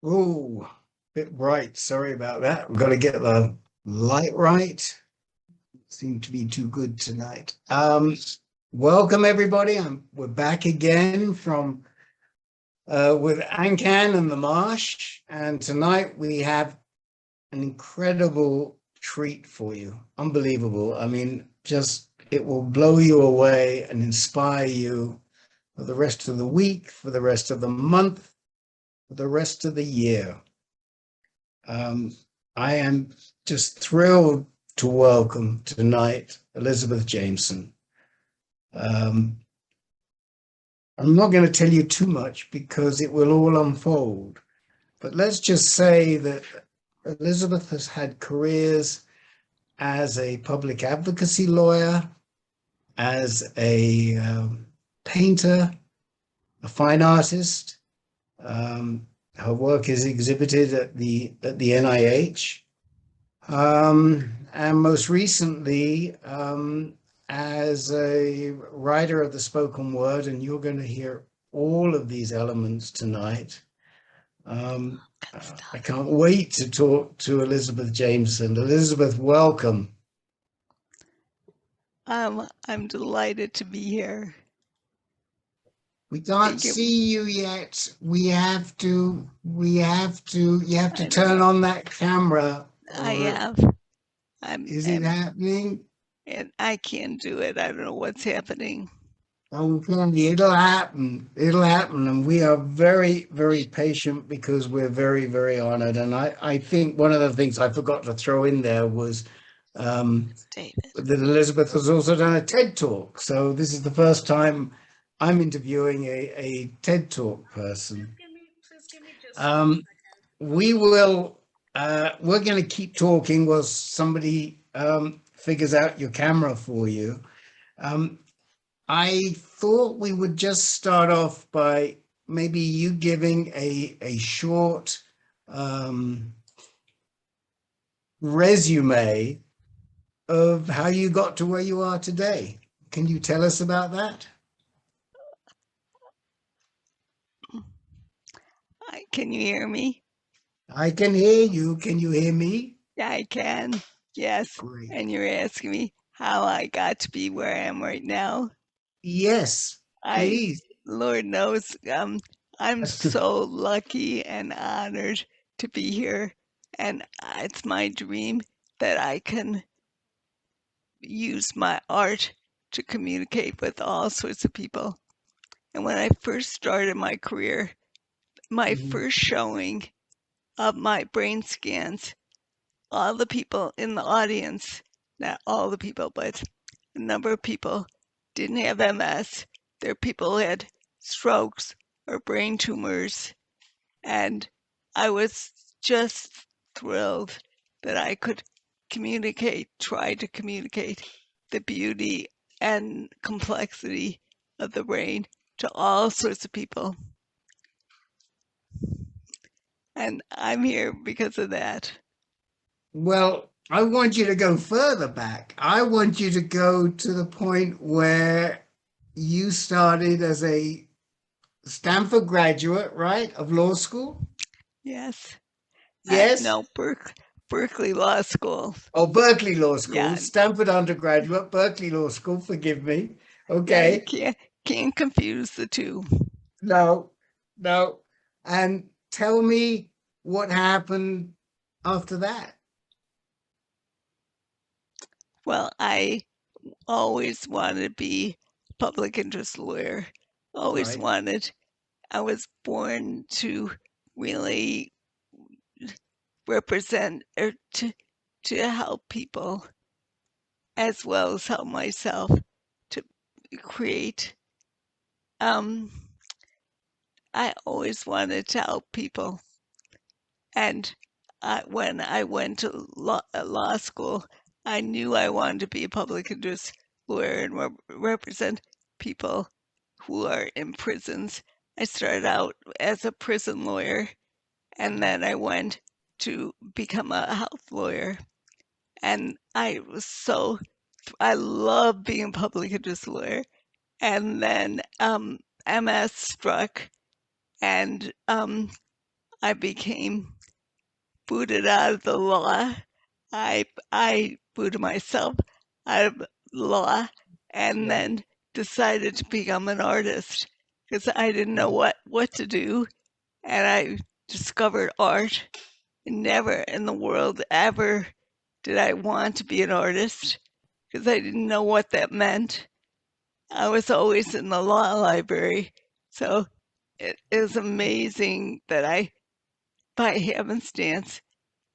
Oh, bit bright. Sorry about that. We've got to get the light right. Seem to be too good tonight. Welcome everybody. We're back again from with ANCAN and the Marsh, and tonight we have an incredible treat for you. Unbelievable. I mean, just it will blow you away and inspire you for the rest of the week, for the rest of the month, for the rest of the year. Um, I am just thrilled to welcome tonight Elizabeth Jameson. Um, I'm not going to tell you too much because it will all unfold, but let's just say that Elizabeth has had careers as a public advocacy lawyer, as a painter, a fine artist. Her work is exhibited at the NIH. And most recently, as a writer of the spoken word, and you're going to hear all of these elements tonight. I can't wait to talk to Elizabeth Jameson. Elizabeth, welcome. I'm delighted to be here. We can't see you yet. You have to turn on that camera. I have. Is it happening? And I can't do it. I don't know what's happening. Okay, it'll happen. It'll happen. And we are very, very patient because we're very, very honored. And I think one of the things I forgot to throw in there was that Elizabeth has also done a TED Talk. So this is the first time I'm interviewing a TED Talk person. We will, we're going to keep talking while somebody figures out your camera for you. I thought we would just start off by maybe you giving a short resume of how you got to where you are today. Can you tell us about that? Can you hear me? I can hear you. Can you hear me? Yeah, I can. Yes. Great. And you're asking me how I got to be where I am right now? Yes, please. Lord knows, I'm so lucky and honored to be here. And it's my dream that I can use my art to communicate with all sorts of people. And when I first started my career, my first showing of my brain scans, all the people in the audience, not all the people, but a number of people didn't have MS. Their people had strokes or brain tumors. And I was just thrilled that I could try to communicate the beauty and complexity of the brain to all sorts of people. And I'm here because of that. Well, I want you to go further back. I want you to go to the point where you started as a Stanford graduate, right, of law school? Yes. Yes. No, Berkeley Law School. Oh, Berkeley Law School, Yeah. Stanford undergraduate, Berkeley Law School, forgive me. Okay. Yeah, you can't confuse the two. No, no. And tell me what happened after that. Well, I always wanted to be a public interest lawyer. Always Right. wanted. I was born to really represent or to help people as well as help myself to create. I always wanted to help people. And when I went to law school, I knew I wanted to be a public interest lawyer and represent people who are in prisons. I started out as a prison lawyer, and then I went to become a health lawyer. And I love being a public interest lawyer. And then MS struck, and I became booted out of the law. I booted myself out of law and Yeah. then decided to become an artist because I didn't know what to do. And I discovered art. Never in the world ever did I want to be an artist because I didn't know what that meant. I was always in the law library. So it is amazing that I, by happenstance,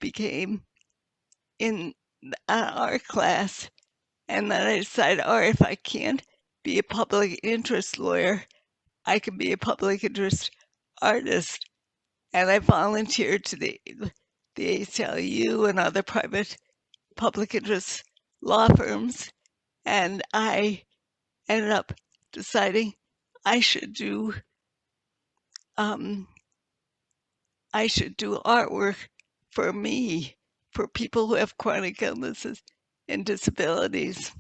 became in an art class. And then I decided, all right, if I can't be a public interest lawyer, I can be a public interest artist. And I volunteered to the ACLU and other private public interest law firms. And I ended up deciding I should do um, I should do artwork for me, for people who have chronic illnesses and disabilities.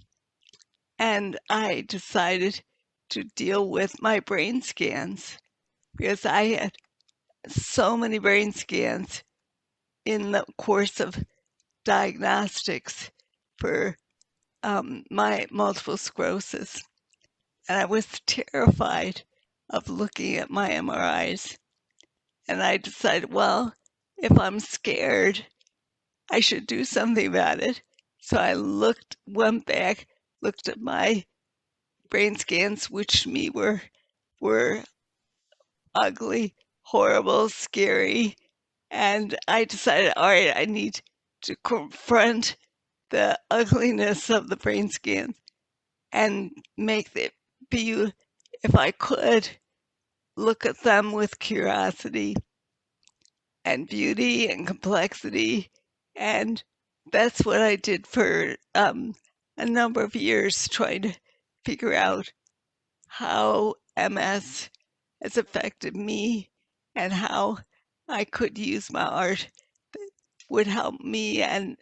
And I decided to deal with my brain scans because I had so many brain scans in the course of diagnostics for my multiple sclerosis. And I was terrified of looking at my MRIs. And I decided, well, if I'm scared, I should do something about it. So I went back, looked at my brain scans, which to me were ugly, horrible, scary. And I decided, all right, I need to confront the ugliness of the brain scans and make it be, if I could, look at them with curiosity and beauty and complexity. And that's what I did for a number of years, trying to figure out how MS has affected me and how I could use my art that would help me and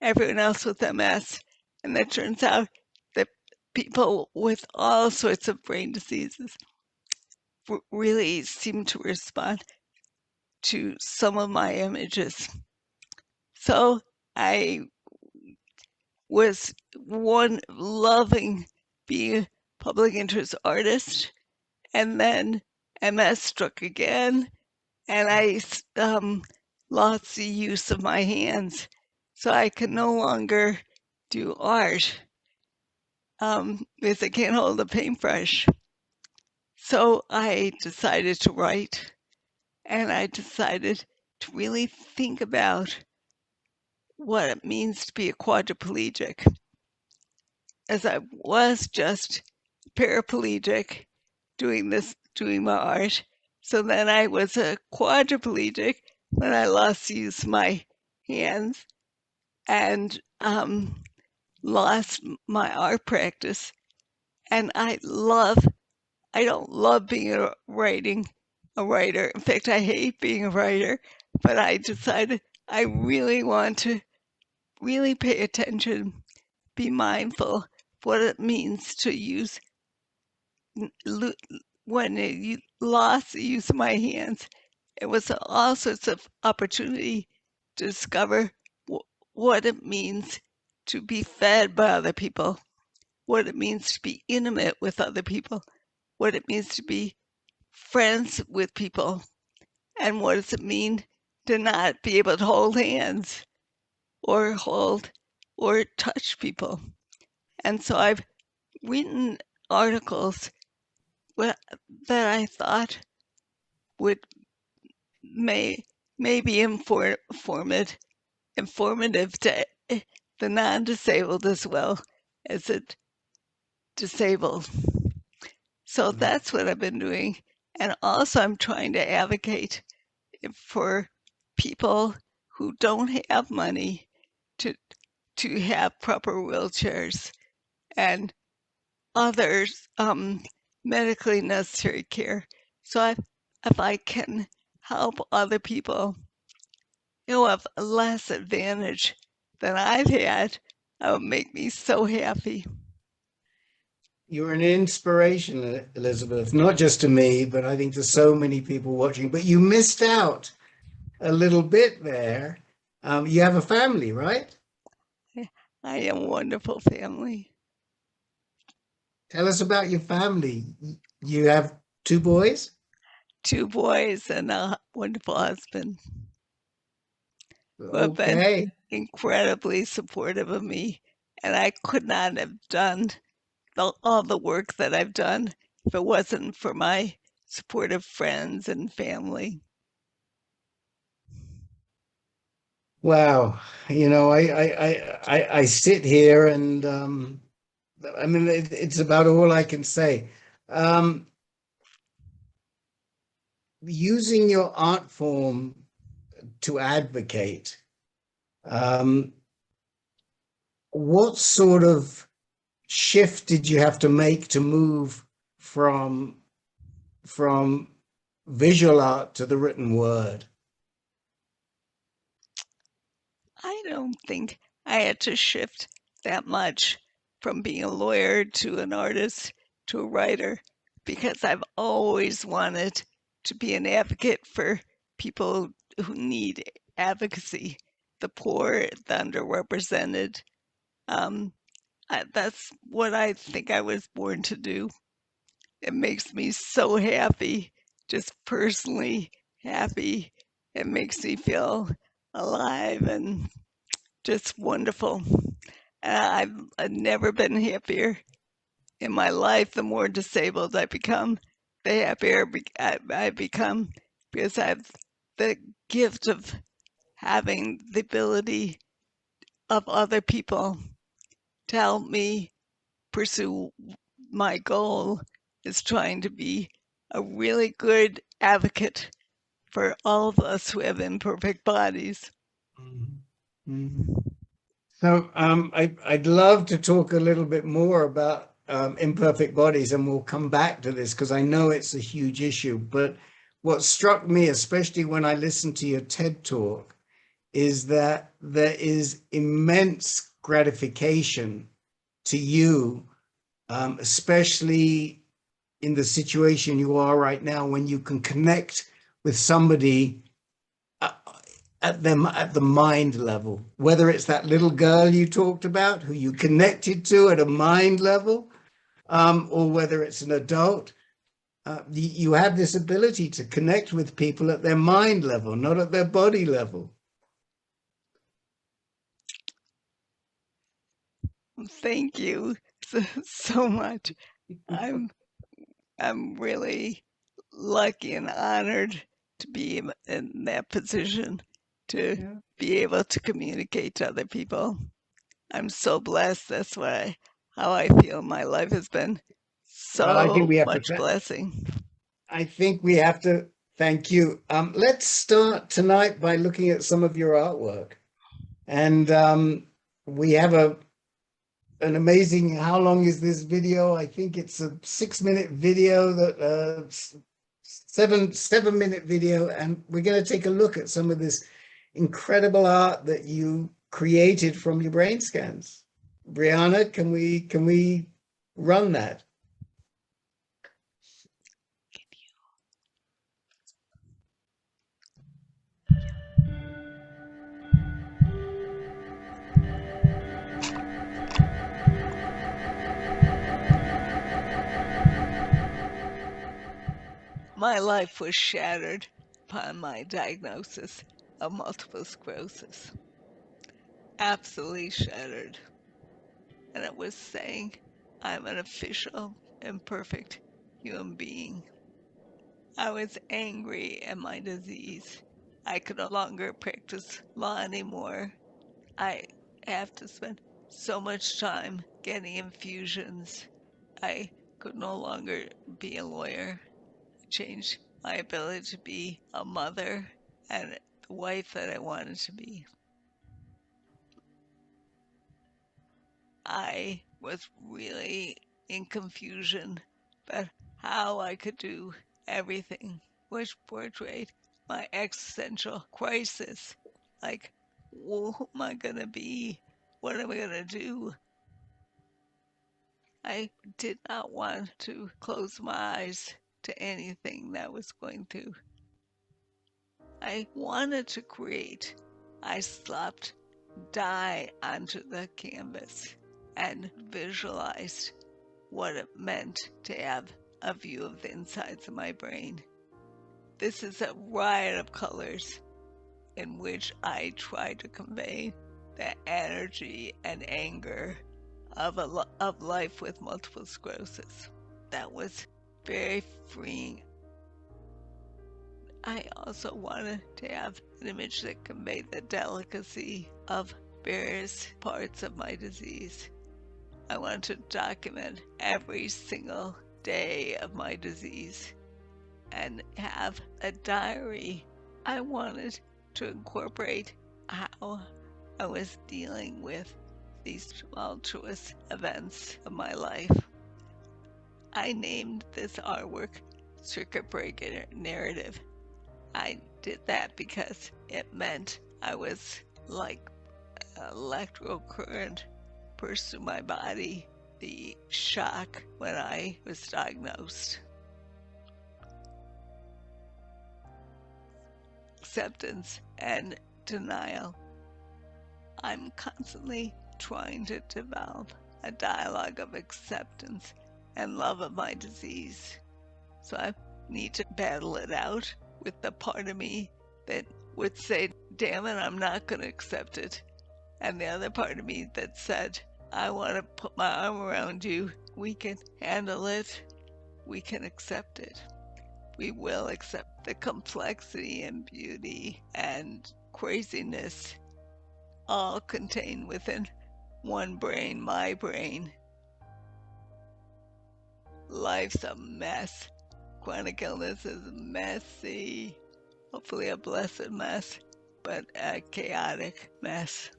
everyone else with MS. And it turns out that people with all sorts of brain diseases really seem to respond to some of my images. So I was one loving being a public interest artist, and then MS struck again, and I lost the use of my hands, so I can no longer do art because I can't hold a paintbrush. So I decided to write, and I decided to really think about what it means to be a quadriplegic, as I was just paraplegic doing my art. So then I was a quadriplegic when I lost use of my hands and lost my art practice. And I don't love being a writer. In fact, I hate being a writer, but I decided I really want to really pay attention, be mindful of what it means to use when you lost the use of my hands. It was all sorts of opportunity to discover what it means to be fed by other people, what it means to be intimate with other people, what it means to be friends with people, and what does it mean to not be able to hold hands or hold or touch people. And so I've written articles that I thought would may be informative to the non-disabled as well as the disabled. So that's what I've been doing. And also I'm trying to advocate for people who don't have money to have proper wheelchairs and others medically necessary care. So if I can help other people who have less advantage than I've had, it would make me so happy. You're an inspiration, Elizabeth, not just to me, but I think to so many people watching. But you missed out a little bit there. You have a family, right? I am a wonderful family. Tell us about your family. You have two boys? Two boys and a wonderful husband who have been Okay. incredibly supportive of me. And I could not have done all the work that I've done if it wasn't for my supportive friends and family. Wow. I sit here and I mean, it's about all I can say. Um, Using your art form to advocate, um, what sort of shift did you have to make to move from from visual art to the written word? I don't think I had to shift that much from being a lawyer to an artist to a writer because I've always wanted to be an advocate for people who need advocacy, the poor, the underrepresented. Um, that's what I think I was born to do. It makes me so happy, just personally happy. It makes me feel alive and just wonderful. I've never been happier in my life. The more disabled I become, the happier I become because I have the gift of having the ability of other people to help me pursue my goal is trying to be a really good advocate for all of us who have imperfect bodies. Mhm. Mhm. So I'd love to talk a little bit more about imperfect bodies, and we'll come back to this because I know it's a huge issue. But what struck me, especially when I listened to your TED talk, is that there is immense gratification to you, especially in the situation you are right now, when you can connect with somebody uh, at the mind level, whether it's that little girl you talked about who you connected to at a mind level, or whether it's an adult. You have this ability to connect with people at their mind level, not at their body level. Thank you so much. I'm I'm really lucky and honored to be in that position to Yeah. be able to communicate to other people. I'm so blessed. That's why how I feel my life has been Well, I think so we have to. much blessing. I think we have to thank you. Let's start tonight by looking at some of your artwork, and we have an amazing. How long is this video? I think it's a 6 minute video that 7 minute video, and we're going to take a look at some of this incredible art that you created from your brain scans. Brianna, can we run that? My life was shattered upon my diagnosis of multiple sclerosis. Absolutely shattered. And it was saying I'm an official, imperfect human being. I was angry at my disease. I could no longer practice law anymore. I have to spend so much time getting infusions. I could no longer be a lawyer. I changed my ability to be a mother and the wife that I wanted to be. I was really in confusion about how I could do everything, which portrayed my existential crisis. Like, well, who am I going to be? What am I going to do? I did not want to close my eyes to anything that was going to. I wanted to create. I slapped dye onto the canvas and visualized what it meant to have a view of the insides of my brain. This is a riot of colors in which I try to convey the energy and anger of life with multiple sclerosis. That was very freeing. I also wanted to have an image that conveyed the delicacy of various parts of my disease. I wanted to document every single day of my disease and have a diary. I wanted to incorporate how I was dealing with these tumultuous events of my life. I named this artwork Circuit Breaker Narrative. I did that because it meant I was like an electrical current burst through my body, the shock when I was diagnosed. Acceptance and denial. I'm constantly trying to develop a dialogue of acceptance and love of my disease. So I need to battle it out with the part of me that would say, damn it, I'm not going to accept it. And the other part of me that said, I want to put my arm around you. We can handle it. We can accept it. We will accept the complexity and beauty and craziness all contained within one brain, my brain. Life's a mess. Chronic illness is messy. Hopefully a blessed mess, but a chaotic mess.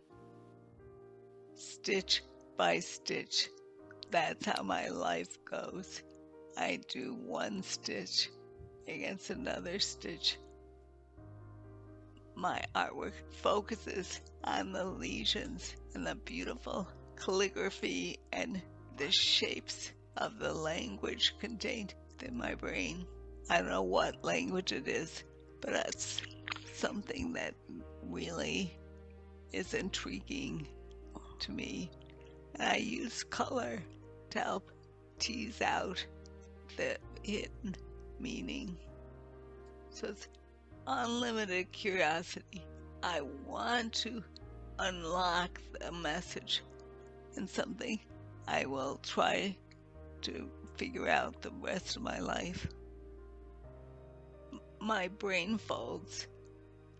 Stitch by stitch. That's how my life goes. I do one stitch against another stitch. My artwork focuses on the lesions and the beautiful calligraphy and the shapes of the language contained in my brain. I don't know what language it is, but that's something that really is intriguing to me. And I use color to help tease out the hidden meaning. So it's unlimited curiosity. I want to unlock the message, and something I will try to figure out the rest of my life. My brain folds,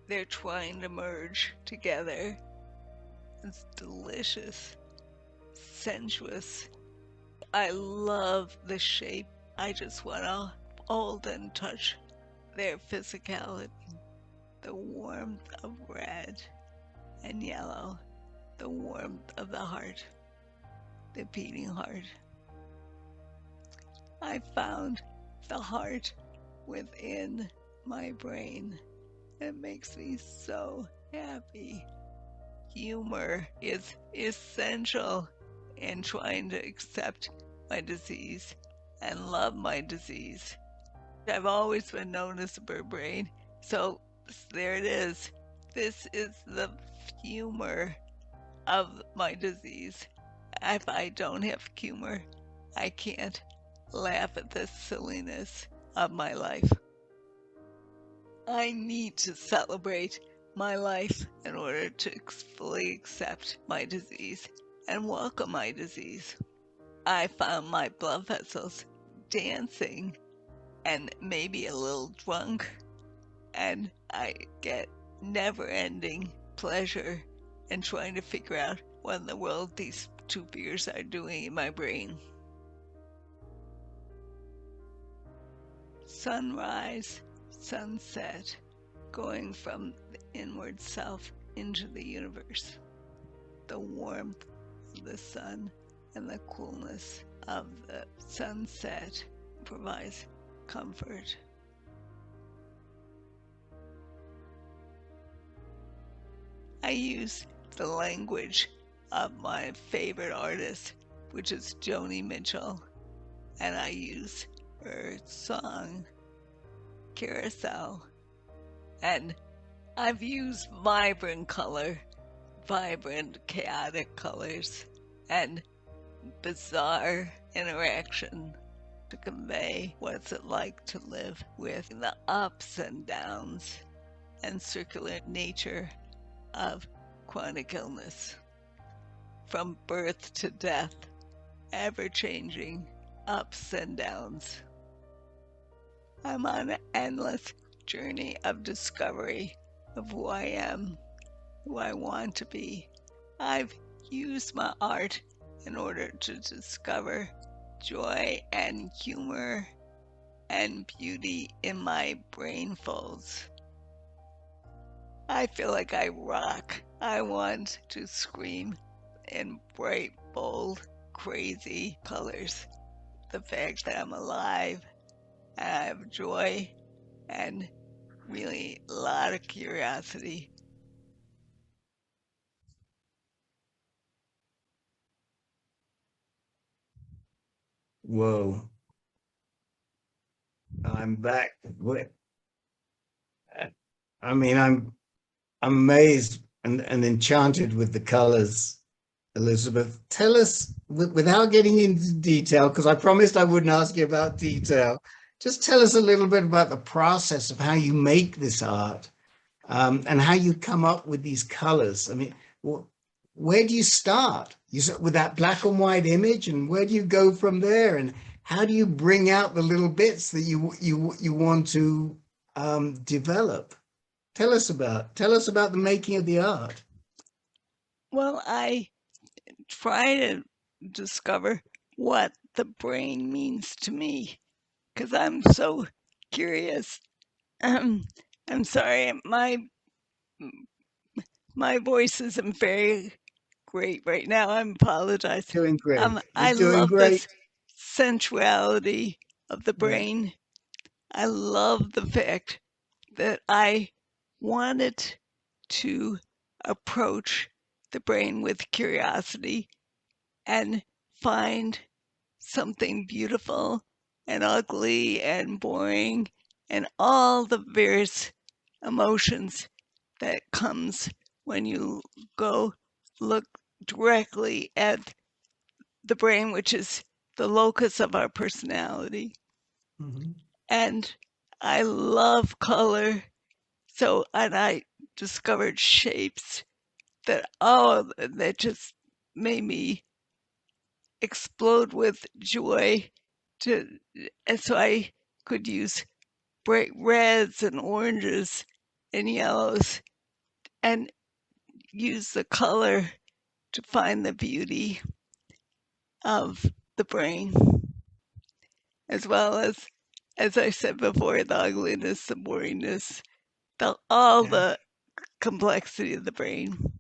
they're trying to merge together. It's delicious, sensuous. I love the shape. I just want to hold and touch their physicality. The warmth of red and yellow, the warmth of the heart, the beating heart. I found the heart within my brain. It makes me so happy. Humor is essential in trying to accept my disease and love my disease. I've always been known as a bird brain, so there it is. This is the humor of my disease. If I don't have humor, I can't laugh at the silliness of my life. I need to celebrate my life in order to fully accept my disease and welcome my disease. I found my blood vessels dancing and maybe a little drunk, and I get never-ending pleasure in trying to figure out what in the world these two figures are doing in my brain. Sunrise, sunset, going from the inward self into the universe. The warmth of the sun and the coolness of the sunset provides comfort. I use the language of my favorite artist, which is Joni Mitchell, and I use her song Carousel. And I've used vibrant color, vibrant, chaotic colors, and bizarre interaction to convey what's it like to live with the ups and downs and circular nature of chronic illness. From birth to death, ever-changing ups and downs. I'm on an endless journey of discovery of who I am, who I want to be. I've used my art in order to discover joy and humor and beauty in my brain folds. I feel like I rock. I want to scream in bright, bold, crazy colors. The fact that I'm alive and I have joy and really a lot of curiosity. Whoa. I'm back. I mean, I'm amazed and enchanted with the colors. Elizabeth, tell us, without getting into detail, because I promised I wouldn't ask you about detail, just tell us a little bit about the process of how you make this art, and how you come up with these colors. I mean, where do you start? You start with that black and white image, and where do you go from there? And how do you bring out the little bits that you want to develop? Tell us about the making of the art. Well, I try to discover what the brain means to me because I'm so curious. I'm sorry, my voice isn't very great right now. I apologize. Doing great. You're I doing love great. this sensuality of the Yeah. brain. I love the fact that I wanted to approach the brain with curiosity and find something beautiful and ugly and boring and all the various emotions that comes when you go look directly at the brain, which is the locus of our personality. Mhm. And I love color. So, and I discovered shapes that, oh, that just made me explode with joy to, and so I could use bright reds and oranges and yellows and use the color to find the beauty of the brain, as well as I said before, the ugliness, the boringness, all Yeah. the complexity of the brain.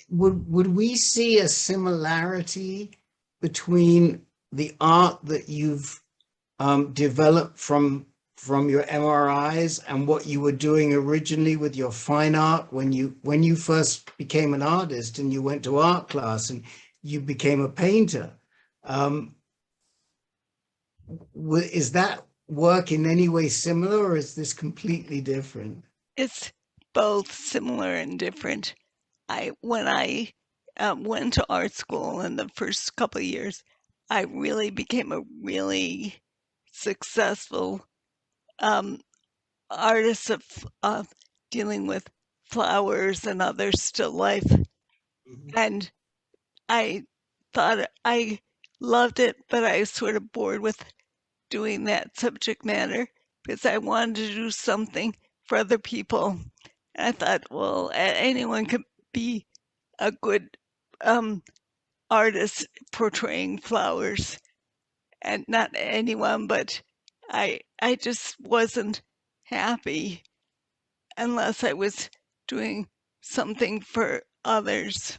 Would we see a similarity between the art that you've developed from your MRIs and what you were doing originally with your fine art when you first became an artist and you went to art class and you became a painter? Um, is that work in any way similar, or is this completely different? It's both similar and different. When I went to art school in the first couple of years, I really became a really successful um, artist of dealing with flowers and other still life. Mhm. And I thought I loved it, but I was sort of bored with doing that subject matter because I wanted to do something for other people. And I thought, well, anyone could be a good um, artist portraying flowers, and not anyone, but I just wasn't happy unless I was doing something for others.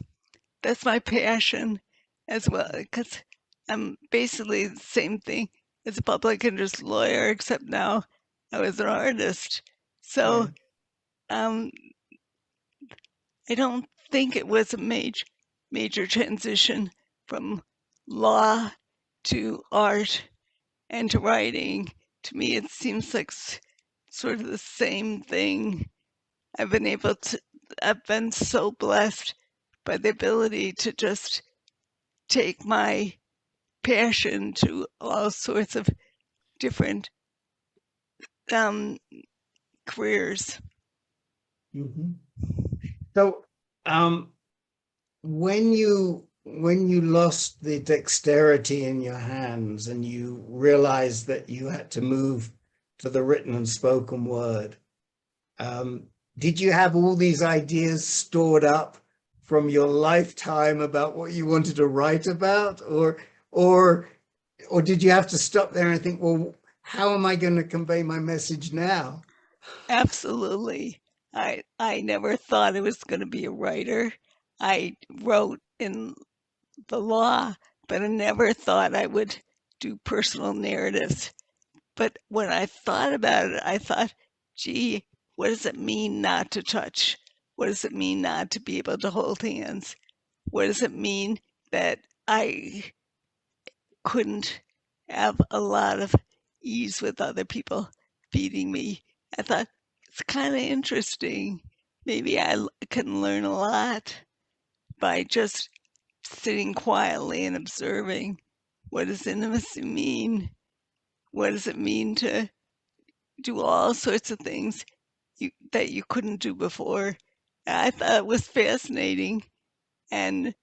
That's my passion as well, because I'm basically the same thing as a public interest lawyer, except now I was an artist. So Yeah. um, I don't think it was a major transition from law to art and to writing. To me, it seems like sort of the same thing. I've been able to, I've been so blessed by the ability to just take my passion to all sorts of different um, careers. Mhm. So, when you lost the dexterity in your hands and you realized that you had to move to the written and spoken word, um, did you have all these ideas stored up from your lifetime about what you wanted to write about, or or did you have to stop there and think, well, how am I going to convey my message now? Absolutely. I never thought I was going to be a writer. I wrote in the law, but I never thought I would do personal narratives. But when I thought about it, I thought, gee, what does it mean not to touch? What does it mean not to be able to hold hands? What does it mean that I couldn't have a lot of ease with other people feeding me? I thought it's kind of interesting. Maybe can learn a lot by just sitting quietly and observing. What does intimacy mean? What does it mean to do all sorts of things that you couldn't do before? I thought it was fascinating. And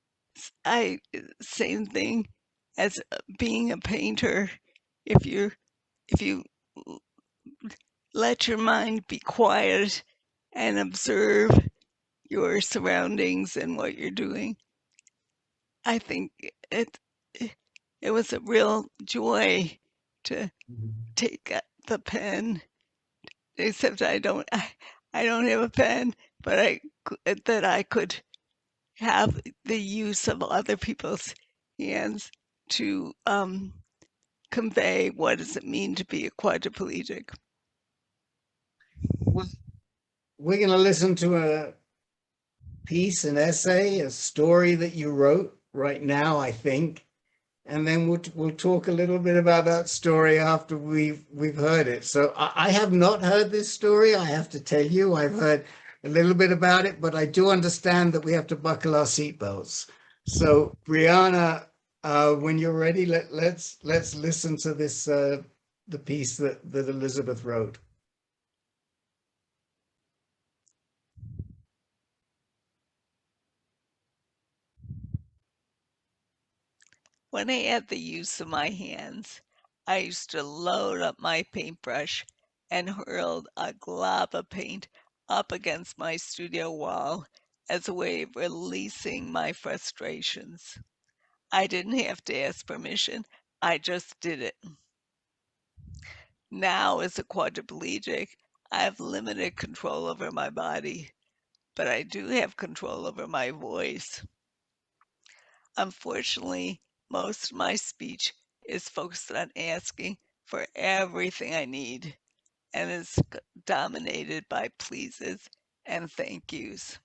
same thing as being a painter. If you if you let your mind be quiet and observe your surroundings and what you're doing, I think it it was a real joy to take the pen. Except I don't have a pen, but that I could have the use of other people's hands to convey what does it mean to be a quadriplegic. Well, we're going to listen to a piece, an essay, a story that you wrote right now, I think, and then we'll talk a little bit about that story after we've heard it. So I have not heard this story. I have to tell you, I've heard a little bit about it, but I do understand that we have to buckle our seatbelts. So Brianna, when you're ready, let's listen to this the piece that Elizabeth wrote. When I had the use of my hands, I used to load up my paintbrush and hurled a glob of paint up against my studio wall as a way of releasing my frustrations. I didn't have to ask permission, I just did it. Now, as a quadriplegic, I have limited control over my body, but I do have control over my voice. Unfortunately, most of my speech is focused on asking for everything I need and is dominated by pleases and thank yous.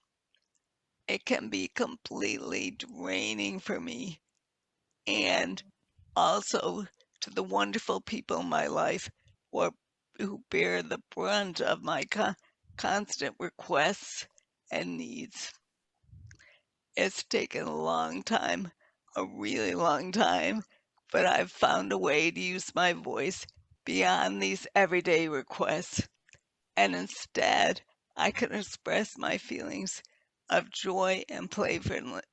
It can be completely draining for me and also to the wonderful people in my life who bear the brunt of my constant requests and needs. It's taken a long time, a really long time, but I've found a way to use my voice beyond these everyday requests, and instead I can express my feelings of joy and playfulness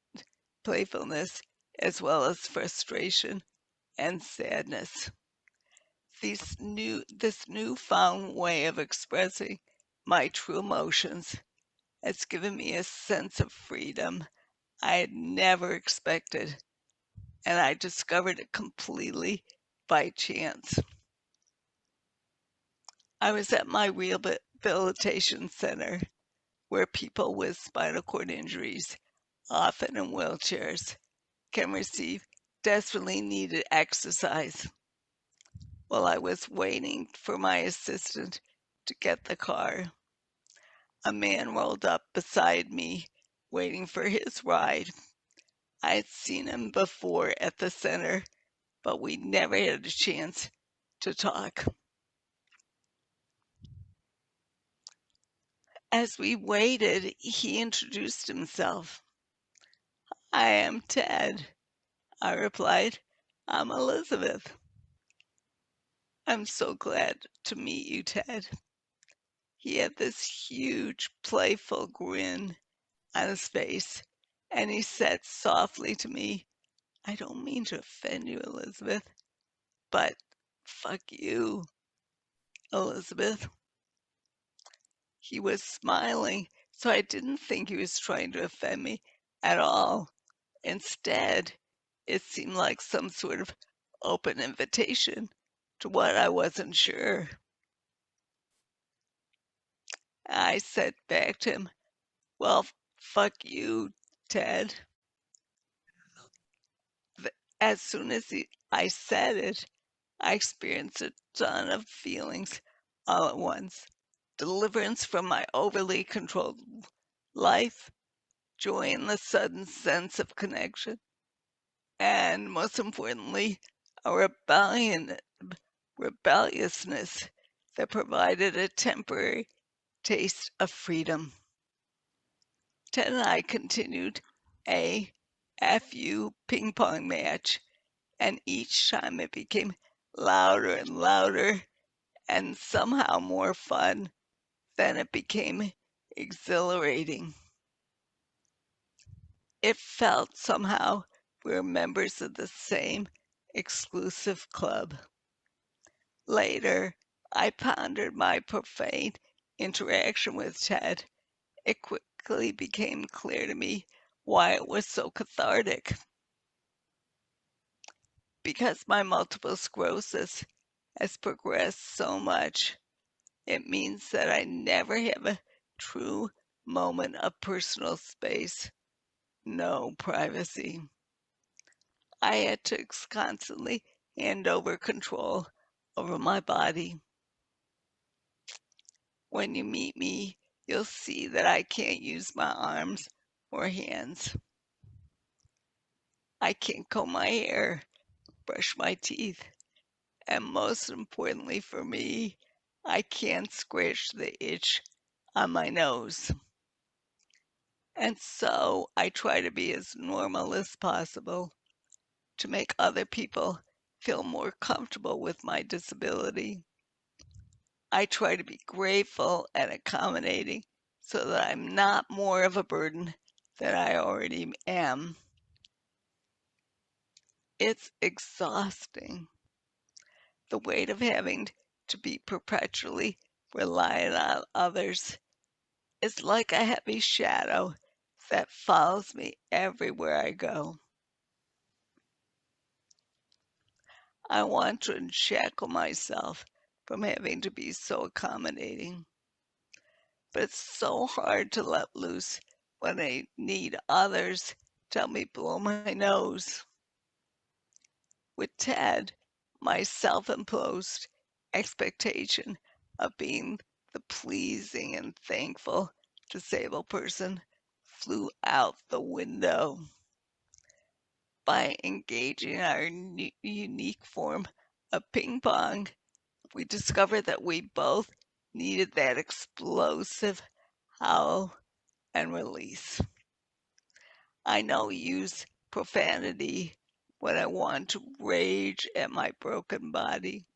as well as frustration and sadness. This newfound way of expressing my true emotions has given me a sense of freedom I had never expected, and I discovered it completely by chance. I was at my rehabilitation center where people with spinal cord injuries, often in wheelchairs, can receive desperately needed exercise. While I was waiting for my assistant to get the car, a man rolled up beside me, waiting for his ride. I'd seen him before at the center, but we never had a chance to talk. As we waited, he introduced himself. "I am Ted," I replied. "I'm Elizabeth." "I'm so glad to meet you, Ted." He had this huge, playful grin on his face, and he said softly to me, "I don't mean to offend you, Elizabeth, but fuck you, Elizabeth." He was smiling, so I didn't think he was trying to offend me at all. Instead, it seemed like some sort of open invitation to what I wasn't sure. I said back to him, "Well, fuck you, Ted." As soon as I said it, I experienced a ton of feelings all at once: deliverance from my overly controlled life, joy in the sudden sense of connection, and most importantly, a rebelliousness that provided a temporary taste of freedom. Ted and I continued a FU ping pong match, and each time it became louder and louder and somehow more fun. Then it became exhilarating. It felt somehow we were members of the same exclusive club. Later, I pondered my profane interaction with Ted. It quickly became clear to me why it was so cathartic. Because my multiple sclerosis has progressed so much, it means that I never have a true moment of personal space, no privacy. I had to constantly hand over control over my body. When you meet me, you'll see that I can't use my arms or hands. I can't comb my hair, brush my teeth, and most importantly for me, I can't scratch the itch on my nose. And so I try to be as normal as possible to make other people feel more comfortable with my disability. I try to be grateful and accommodating so that I'm not more of a burden than I already am. It's exhausting. The weight of having to be perpetually reliant on others is like a heavy shadow that follows me everywhere I go. I want to unshackle myself from having to be so accommodating, but it's so hard to let loose when I need others to help me blow my nose. With Ted, my self-imposed expectation of being the pleasing and thankful disabled person flew out the window. By engaging our unique form of ping pong, we discovered that we both needed that explosive howl and release. I now use profanity when I want to rage at my broken body,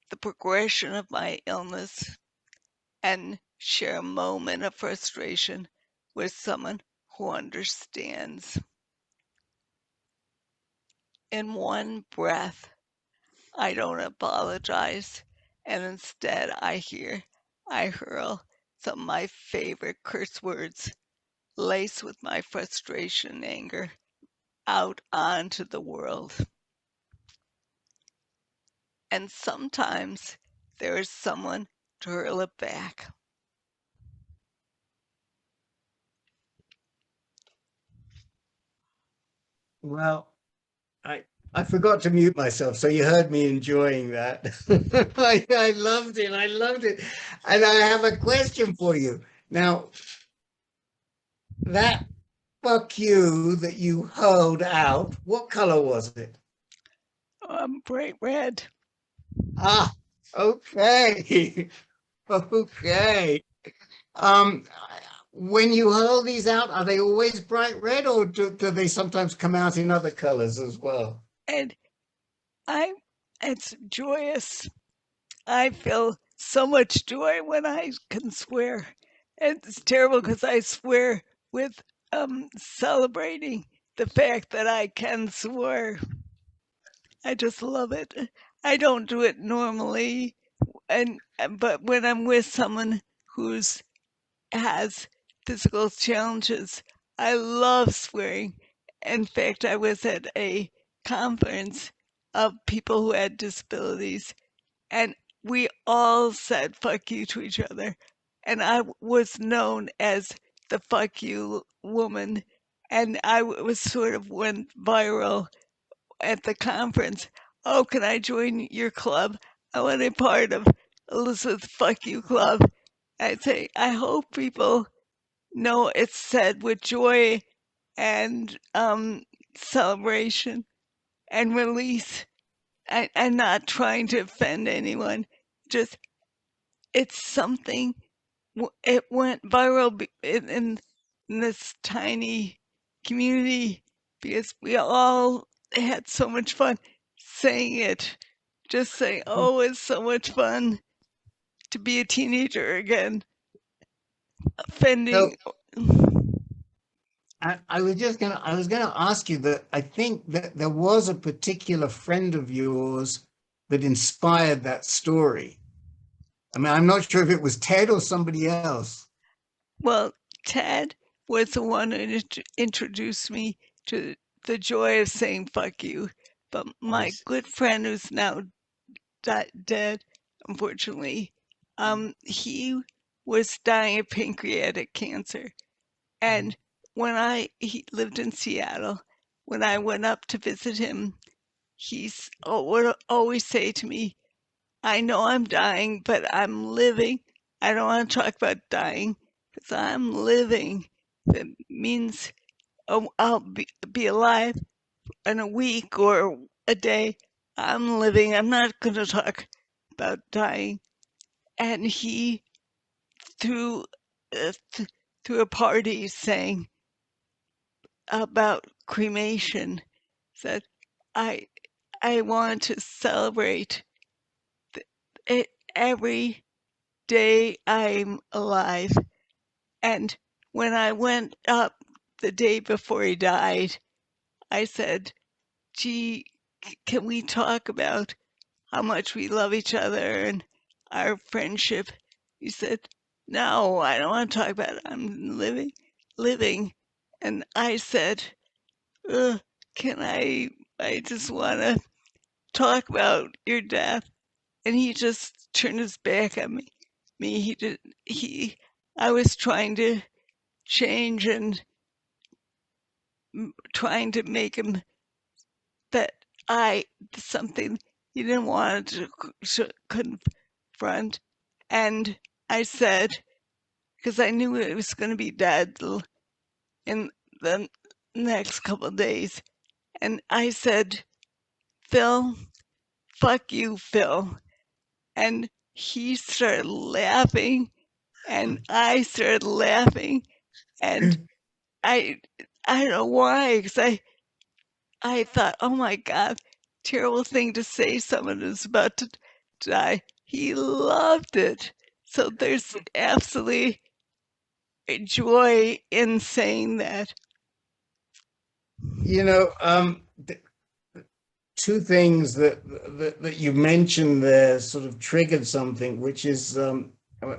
the progression of my illness, and share a moment of frustration with someone who understands. In one breath, I don't apologize, and instead I hurl some of my favorite curse words, laced with my frustration and anger, out onto the world. And sometimes there is someone to hurl it back. Well, I I forgot to mute myself, so you heard me enjoying that. I loved it. I loved it. And I have a question for you. Now, that fuck you that you hurled out, what color was it? Bright red. Ah, okay. Okay. Um, when you hurl these out, are they always bright red or do they sometimes come out in other colors as well? And I, it's joyous. I feel so much joy when I can swear. It's terrible because I swear with celebrating the fact that I can swear. I just love it. I don't do it normally, and but when I'm with someone who's has physical challenges, I love swearing. In fact, I was at a conference of people who had disabilities, and we all said fuck you to each other. And I was known as the fuck you woman. And was sort of went viral at the conference. Oh, can I join your club? I want a part of Elizabeth Fuck You Club. I'd say, I hope people know it's said with joy and celebration and release. I'm not trying to offend anyone. Just it's something. It went viral in this tiny community because we all had so much fun saying it. Just saying, oh, it's so much fun to be a teenager again. Offending. So I was gonna ask you that I think that there was a particular friend of yours that inspired that story. I mean, I'm not sure if it was Ted or somebody else. Well, Ted was the one who introduced me to the joy of saying fuck you. But I my see. good friend, who's now dead, unfortunately, he was dying of pancreatic cancer. And he lived in Seattle, when I went up to visit him, would always say to me, I know I'm dying, but I'm living. I don't want to talk about dying because I'm living. That means I'll be alive in a week or a day. I'm living. I'm not going to talk about dying. And he threw through a party saying about cremation, said, I I want to celebrate it every day I'm alive. And when I went up the day before he died, I said, gee, can we talk about how much we love each other and our friendship? He said, no, I don't want to talk about it. I'm living. And I said, can I just want to talk about your death. And he just turned his back on me. He, I was trying to change and trying to make him that I, something he didn't want to confront. And I said, because I knew it was going to be dead in the next couple of days. And I said, Phil, fuck you, Phil. And he started laughing and I started laughing and I I don't know why, because I thought, oh my God, terrible thing to say, someone who's about to die. He loved it. So there's absolutely a joy in saying that. You know, two things that you mentioned there sort of triggered something, which is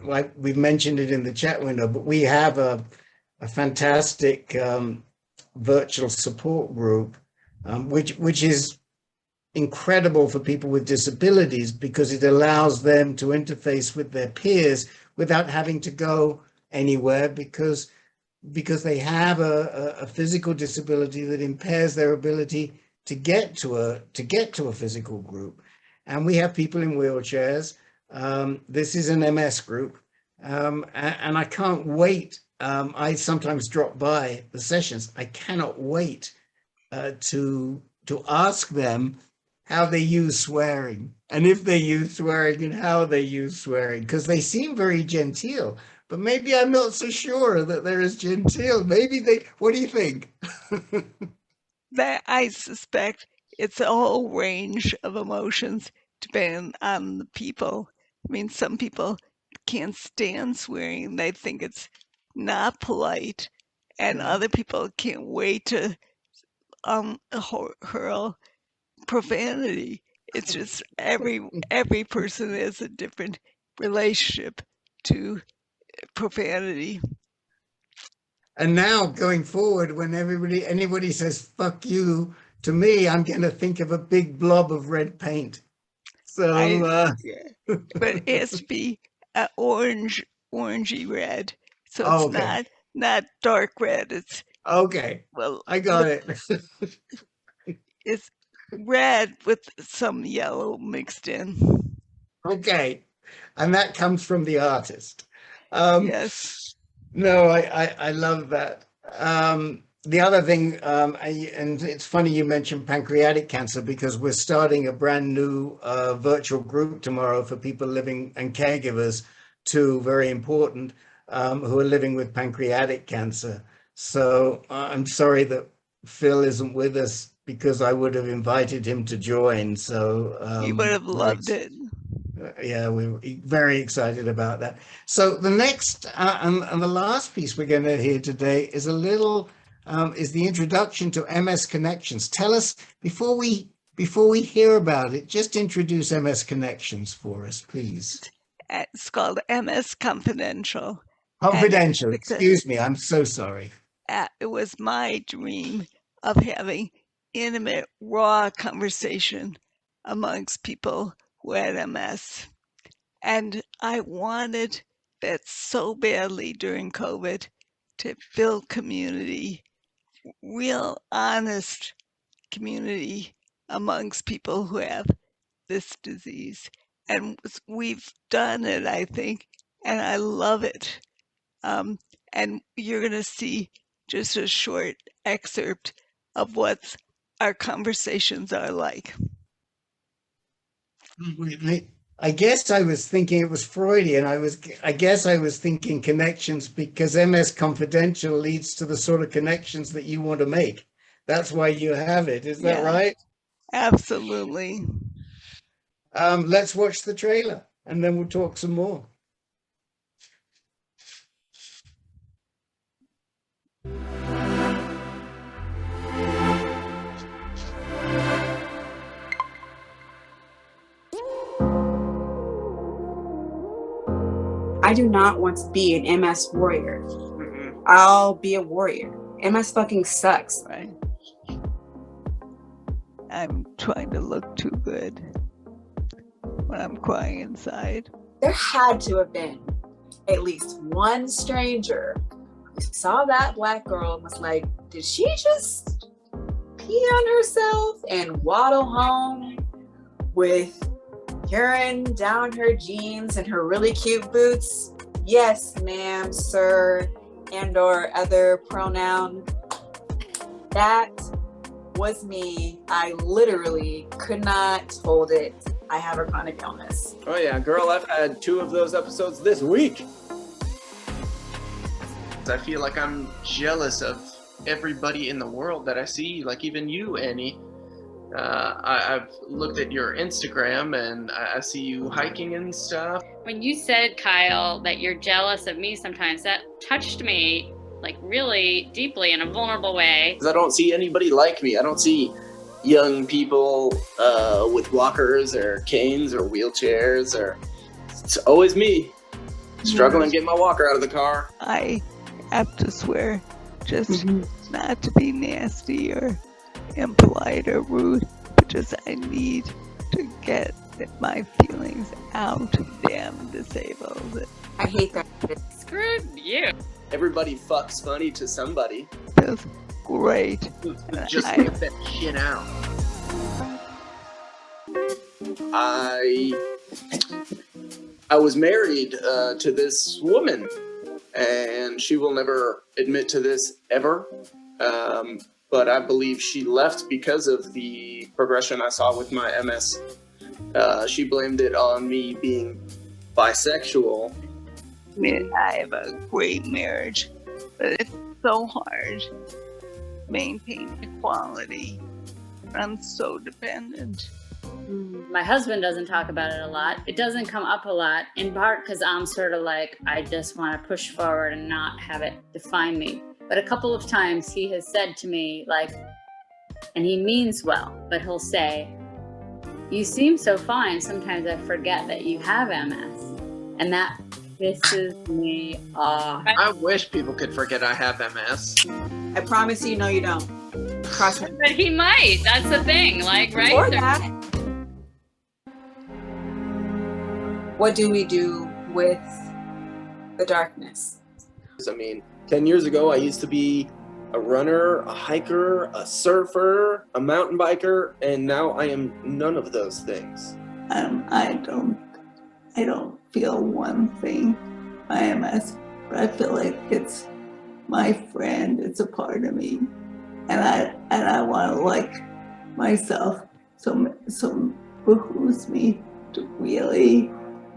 like we've mentioned it in the chat window, but we have a fantastic virtual support group, which is incredible for people with disabilities because it allows them to interface with their peers without having to go anywhere because they have a physical disability that impairs their ability to get to a physical group. And we have people in wheelchairs. This is an MS group. And I can't wait I sometimes drop by the sessions. I cannot wait to ask them how they use swearing, and if they use swearing, and how they use swearing, because they seem very genteel. But maybe I'm not so sure that they're as genteel. Maybe they. What do you think? That I suspect it's a whole range of emotions depending on the people. I mean, some people can't stand swearing. They think it's not polite. And Yeah. other people can't wait to hurl profanity. It's just every person has a different relationship to profanity. And now going forward, when anybody says "fuck you" to me, I'm going to think of a big blob of red paint. I So, Yeah, but it has to be orangey red, so oh, it's okay, not dark red. It's okay, well, I got it. it's red with some yellow mixed in. Okay, and that comes from the artist. Um, Yes, no, I love that. The other thing, and it's funny you mentioned pancreatic cancer because we're starting a brand new virtual group tomorrow for people living and caregivers, too, very important, who are living with pancreatic cancer. So I'm sorry that Phil isn't with us because I would have invited him to join. So you would have very loved it. yeah, we were very excited about that. So the next and the last piece we're going to hear today is a little is the introduction to MS Connections. Tell us before we hear about it, just introduce MS Connections for us, please. It's called MS Confidential, and it's Confidential. because Excuse me, I'm so sorry. it was my dream of having intimate, raw conversation amongst people who had MS. And I wanted that so badly during COVID to build community, real honest community amongst people who have this disease. And we've done it, I think, and I love it. Um, and you're going to see just a short excerpt of what our conversations are like. I guess I was thinking it was Freudian. I guess I was thinking connections because MS Confidential leads to the sort of connections that you want to make. That's why you have it. Is that Yeah, right? absolutely. Let's watch the trailer and then we'll talk some more. I do not want to be an MS warrior. Mm-mm. I'll be a warrior. MS fucking sucks. Right. I'm trying to look too good when I'm crying inside. There had to have been at least one stranger who saw that black girl and was like, did she just pee on herself and waddle home with urine down her jeans and her really cute boots? Yes, ma'am, sir, and or other pronoun. That was me. I literally could not hold it. I have a chronic illness. Oh yeah, girl, I've had 2 of those episodes this week. I feel like I'm jealous of everybody in the world that I see, like even you, Annie. I've looked at your Instagram and I see you hiking and stuff. When you said, Kyle, that you're jealous of me sometimes, that touched me like really deeply in a vulnerable way. Because I don't see anybody like me. I don't see young people with walkers or canes or wheelchairs. It's always me struggling to get my walker out of the car. I have to swear just not to be nasty or impolite or rude, but just I need to get my feelings out. Damn disabled. I hate that. Screw you. Everybody fucks funny to somebody. Feels great. Just I- get that shit out. I was married to this woman and she will never admit to this ever. But I believe she left because of the progression I saw with my MS. She blamed it on me being bisexual. I have a great marriage, but it's so hard to maintain equality. I'm so dependent. My husband doesn't talk about it a lot. It doesn't come up a lot, in part because I'm sort of like, I just want to push forward and not have it define me. But a couple of times he has said to me, like, and he means well, but he'll say, you seem so fine, sometimes I forget that you have MS. And that pisses me off. I wish people could forget I have MS. I promise you, no, you don't. Cross me. But he might. That's the thing. Like, right? Or that. What do we do with the darkness? I mean, 10 years ago, I used to be a runner, a hiker, a surfer, a mountain biker, and now I am none of those things. I don't feel one thing, my MS, but I feel like it's my friend. It's a part of me, and I want to like myself. So behooves me to really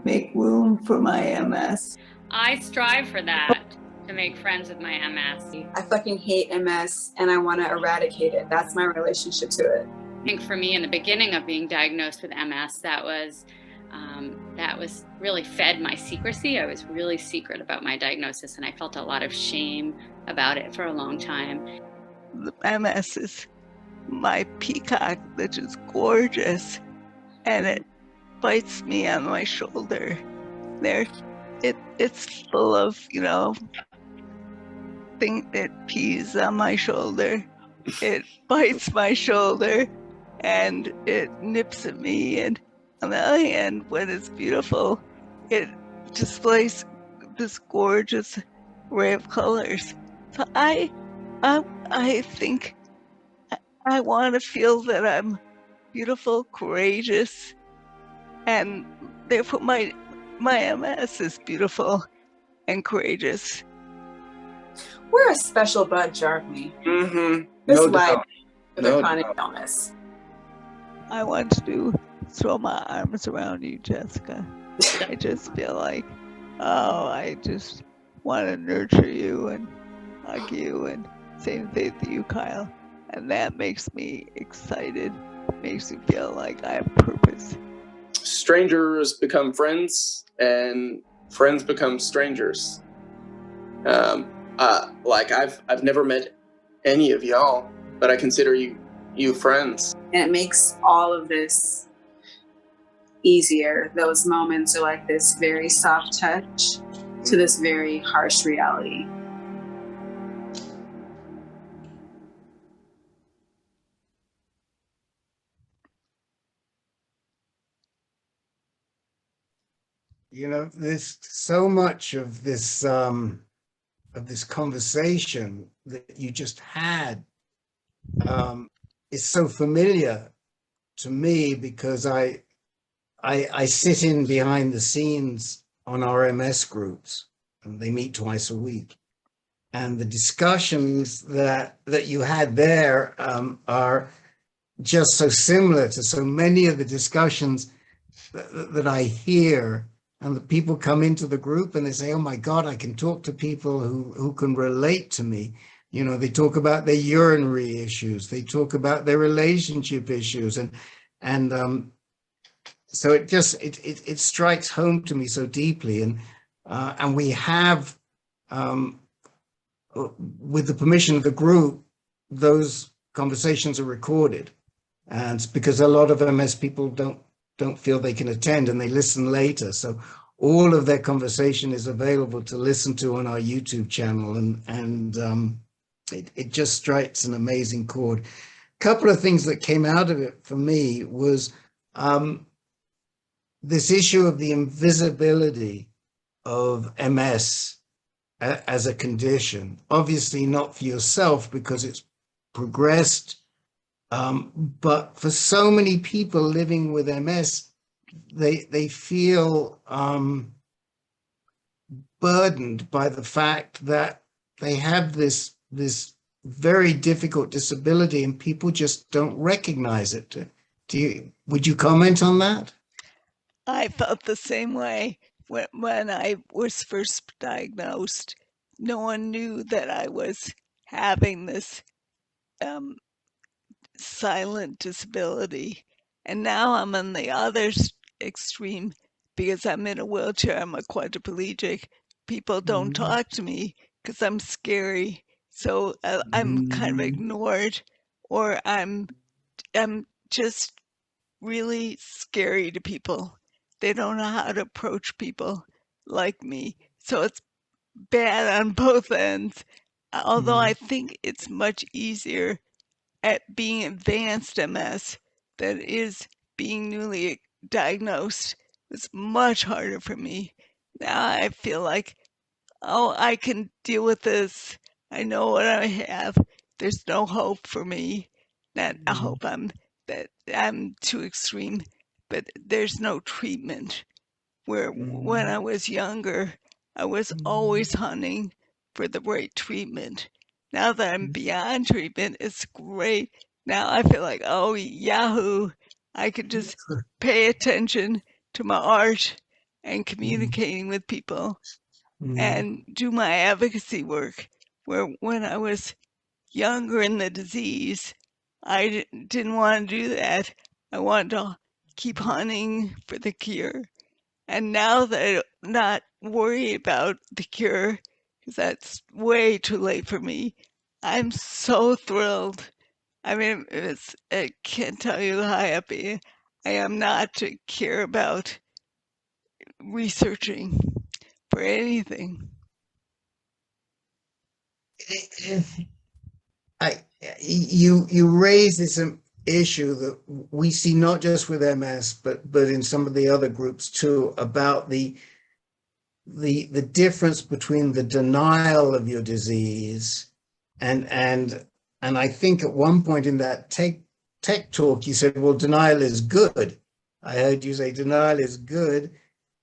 make room for my MS. I strive for that, to make friends with my MS. I fucking hate MS and I want to eradicate it. That's my relationship to it. I think for me in the beginning of being diagnosed with MS, that was really fed my secrecy. I was really secret about my diagnosis and I felt a lot of shame about it for a long time. The MS is my peacock, which is gorgeous, and it bites me on my shoulder. It's full of, thing that pees on my shoulder. It bites my shoulder and it nips at me, and on the other hand, when it's beautiful, it displays this gorgeous array of colors. So I think I want to feel that I'm beautiful, courageous, and therefore my MS is beautiful and courageous. We're a special bunch, aren't we? Mm-hmm. This No life doubt. with No a chronic doubt. illness. I want to throw my arms around you, Jessica. I just feel like, I just want to nurture you and hug you, and same thing to you, Kyle. And that makes me excited, makes me feel like I have purpose. Strangers become friends, and friends become strangers. Like I've never met any of y'all, but I consider you friends. And it makes all of this easier. Those moments are like this very soft touch to this very harsh reality. There's so much of this conversation that you just had is so familiar to me, because I sit in behind the scenes on our MS groups, and they meet twice a week. And the discussions that you had there are just so similar to so many of the discussions that I hear. And the people come into the group and they say, oh my God, I can talk to people who can relate to me. They talk about their urinary issues. They talk about their relationship issues. And so it strikes home to me so deeply. And we have, with the permission of the group, those conversations are recorded. And it's because a lot of MS people don't feel they can attend, and they listen later. So all of their conversation is available to listen to on our YouTube channel. And it just strikes an amazing chord. A couple of things that came out of it for me was this issue of the invisibility of MS as a condition. Obviously not for yourself because it's progressed, but for so many people living with MS, they feel burdened by the fact that they have this very difficult disability and people just don't recognize it. Would you comment on that? I felt the same way when I was first diagnosed. No one knew that I was having this um, silent disability. And now I'm on the other extreme because I'm in a wheelchair. I'm a quadriplegic. People don't talk to me because I'm scary. So I'm kind of ignored, or I'm just really scary to people. They don't know how to approach people like me. So it's bad on both ends. Although I think it's much easier at being advanced MS than it is being newly diagnosed. It's much harder for me. Now I feel like, oh, I can deal with this. I know what I have. There's no hope for me. Not I hope that I'm too extreme, but there's no treatment. Where when I was younger, I was always hunting for the right treatment. Now that I'm beyond treatment, it's great. Now I feel like, oh, yahoo! I could just pay attention to my art and communicating with people and do my advocacy work. Where when I was younger in the disease, I didn't want to do that. I wanted to keep hunting for the cure. And now that I'm not worried about the cure, because that's way too late for me, I'm so thrilled. I mean, I can't tell you how happy I am not to care about researching for anything. You raise this issue that we see not just with MS, but in some of the other groups too, about the difference between the denial of your disease and I think at one point in that tech talk you said, well, denial is good. I heard you say denial is good,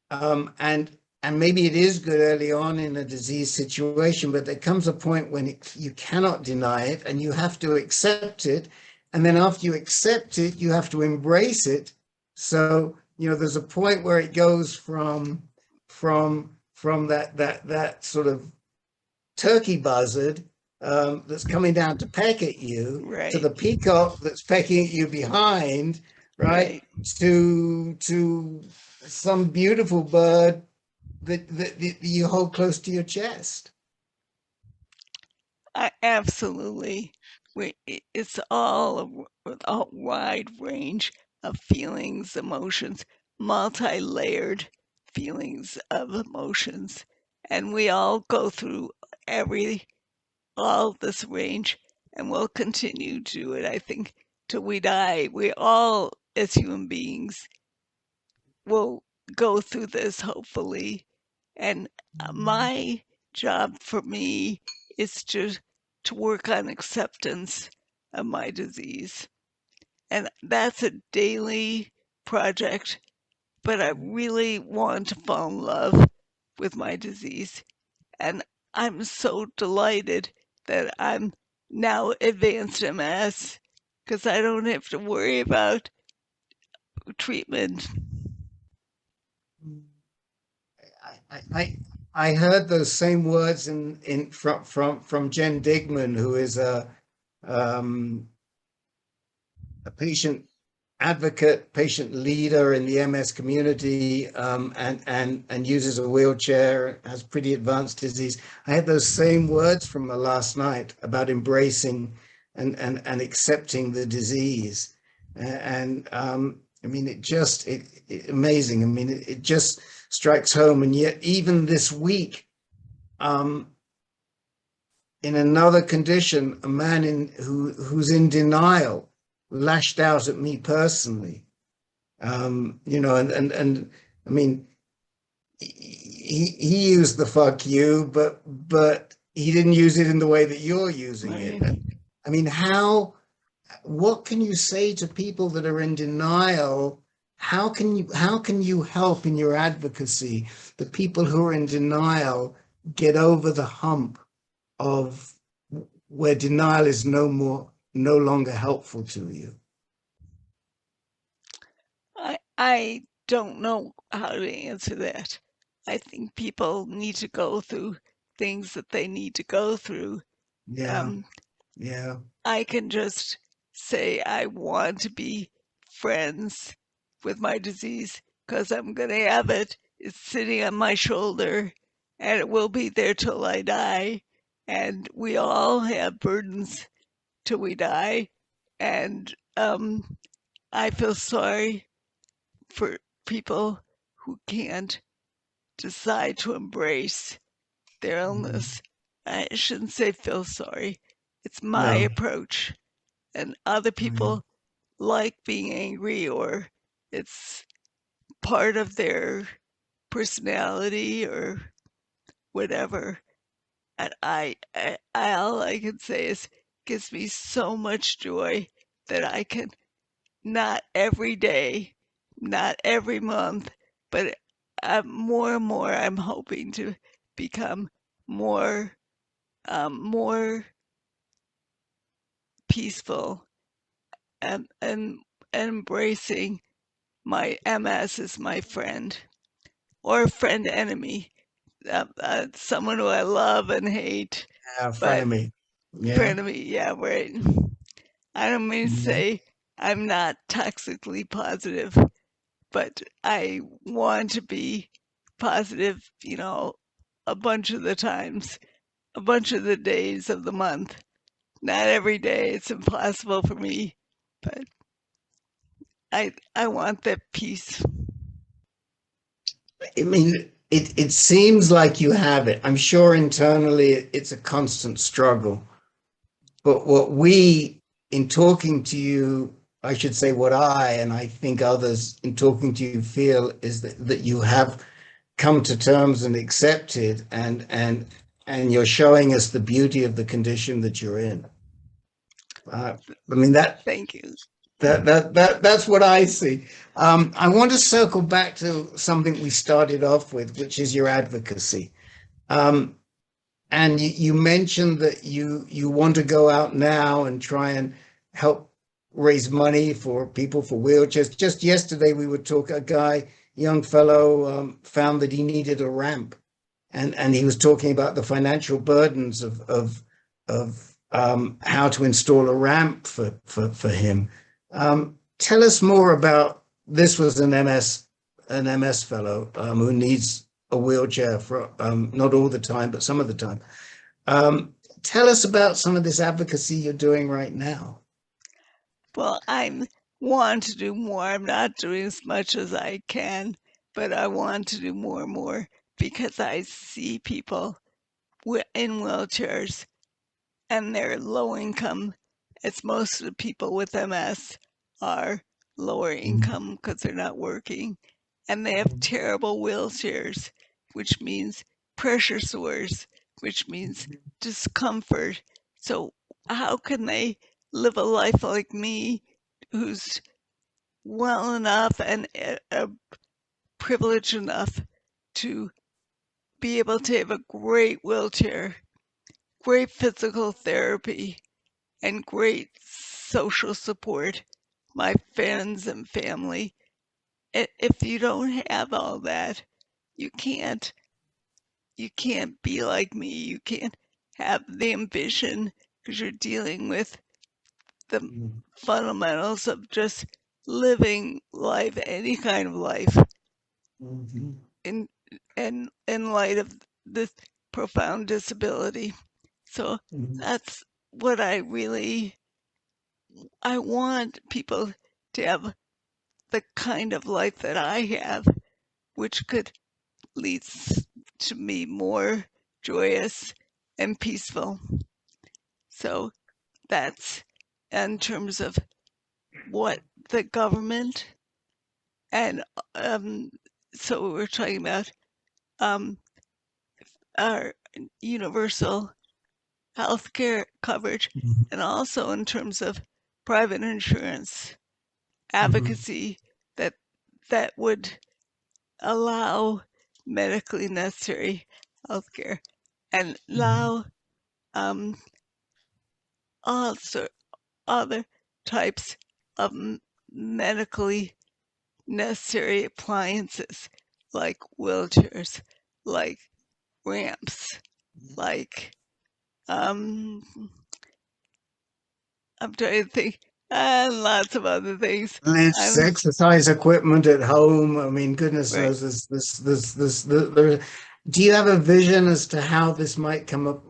and maybe it is good early on in a disease situation, but there comes a point when you cannot deny it and you have to accept it. And then after you accept it, you have to embrace it. So, there's a point where it goes from that sort of turkey buzzard that's coming down to peck at you, Right. to the peacock that's pecking at you behind, right? To some beautiful bird that you hold close to your chest. Absolutely. It's all a wide range of feelings, emotions, multi-layered feelings of emotions. And we all go through all this range, and we'll continue to do it, I think, till we die. We all, as human beings, will go through this, hopefully. And my job for me is to work on acceptance of my disease. And that's a daily project, but I really want to fall in love with my disease. And I'm so delighted that I'm now advanced MS because I don't have to worry about treatment. I heard those same words from Jen Digman, who is a patient advocate, patient leader in the MS community, and uses a wheelchair, has pretty advanced disease. I had those same words from her last night about embracing and accepting the disease. I mean, it amazing. I mean, it just strikes home. And yet, even this week, in another condition, a man who's in denial lashed out at me personally. And I mean, he used the fuck you, but he didn't use it in the way that you're using it. I mean, what can you say to people that are in denial? how can you help in your advocacy the people who are in denial get over the hump of where denial is no longer helpful to you? I don't know how to answer that. I think people need to go through things that they need to go through. Yeah, yeah. I can just say I want to be friends with my disease because I'm going to have it. It's sitting on my shoulder and it will be there till I die. And we all have burdens till we die. And I feel sorry for people who can't decide to embrace their Mhm. illness. I shouldn't say feel sorry. It's my No. approach. And other people like being angry, or it's part of their personality or whatever. And all I can say is gives me so much joy that I can, not every day, not every month, but more and more I'm hoping to become more more peaceful and embracing my MS as my friend or friend enemy, someone who I love and hate, Yeah, but frenemy. Yeah. friend of me, yeah, right. I don't mean to Mhm. say I'm not toxically positive, but I want to be positive, a bunch of the times, a bunch of the days of the month. Not every day, it's impossible for me, but I want that peace. I mean, it seems like you have it. I'm sure internally it's a constant struggle. But what we, in talking to you, I should say what I and I think others in talking to you feel is that you have come to terms and accepted and you're showing us the beauty of the condition that you're in. I mean Thank you. that's what I see. I want to circle back to something we started off with, which is your advocacy. Um, and you mentioned that you want to go out now and try and help raise money for people for wheelchairs. Just yesterday, we were talking. Young fellow, found that he needed a ramp, and he was talking about the financial burdens of how to install a ramp for him. Tell us more about this. Was an MS fellow, who needs a wheelchair for, not all the time, but some of the time. Um, Tell us about some of this advocacy you're doing right now. Well, I want to do more. I'm not doing as much as I can, but I want to do more and more because I see people in wheelchairs and they're low income, as most of the people with MS are lower income because they're not working, and they have terrible wheelchairs, which means pressure sores, which means discomfort. So how can they live a life like me, who's well enough and privileged enough to be able to have a great wheelchair, great physical therapy, and great social support, my friends and family. If you don't have all that, you can't be like me. You can't have the ambition because you're dealing with the fundamentals of just living life, any kind of life, in in light of this profound disability. So that's what I want people to have the kind of life that I have, which could lead to me more joyous and peaceful. So that's in terms of what the government and so we're talking about um, our universal healthcare coverage, and also in terms of private insurance advocacy, that that would allow medically necessary healthcare and allow also other types of medically necessary appliances like wheelchairs, like ramps, like I'm trying to think, and lots of other things. Lifts, I'm exercise equipment at home. I mean, goodness right. knows there. Do you have a vision as to how this might come up,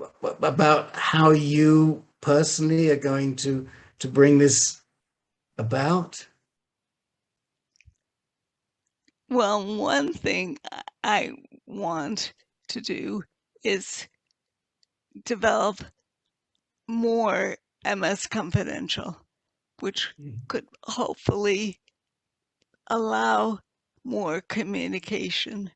about how you personally are going to bring this about? Well, one thing I want to do is develop more MS Confidential, which could hopefully allow more communication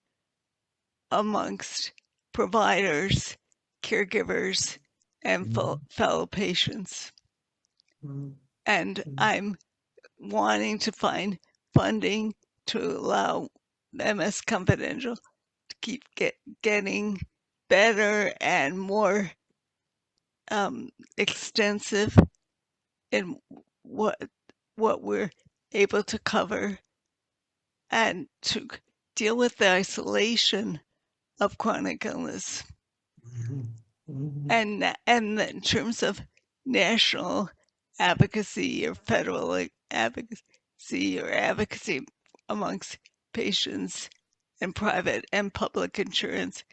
amongst providers, caregivers, and fellow patients. And I'm wanting to find funding to allow MS Confidential to keep getting better and more extensive in what we're able to cover, and to deal with the isolation of chronic illness. And in terms of national advocacy or federal advocacy amongst patients and private and public insurance,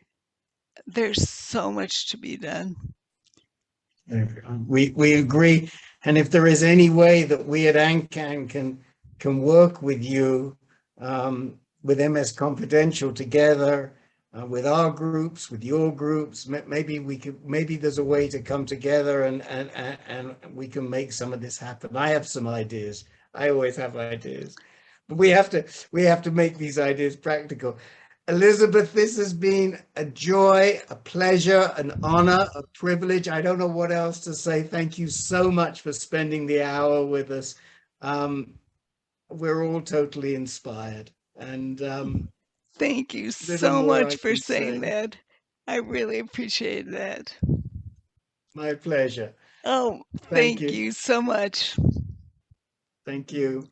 there's so much to be done. We agree, and if there is any way that we at ANCAN can work with you, with MS Confidential together, with our groups, with your groups, maybe there's a way to come together and we can make some of this happen. I have some ideas. I always have ideas, but we have to make these ideas practical. Elizabeth, this has been a joy, a pleasure, an honor, a privilege. I don't know what else to say. Thank you so much for spending the hour with us. We're all totally inspired. And thank you little so more much I for can saying say. that. I really appreciate that. My pleasure. Oh, Thank thank you. you so much. Thank you.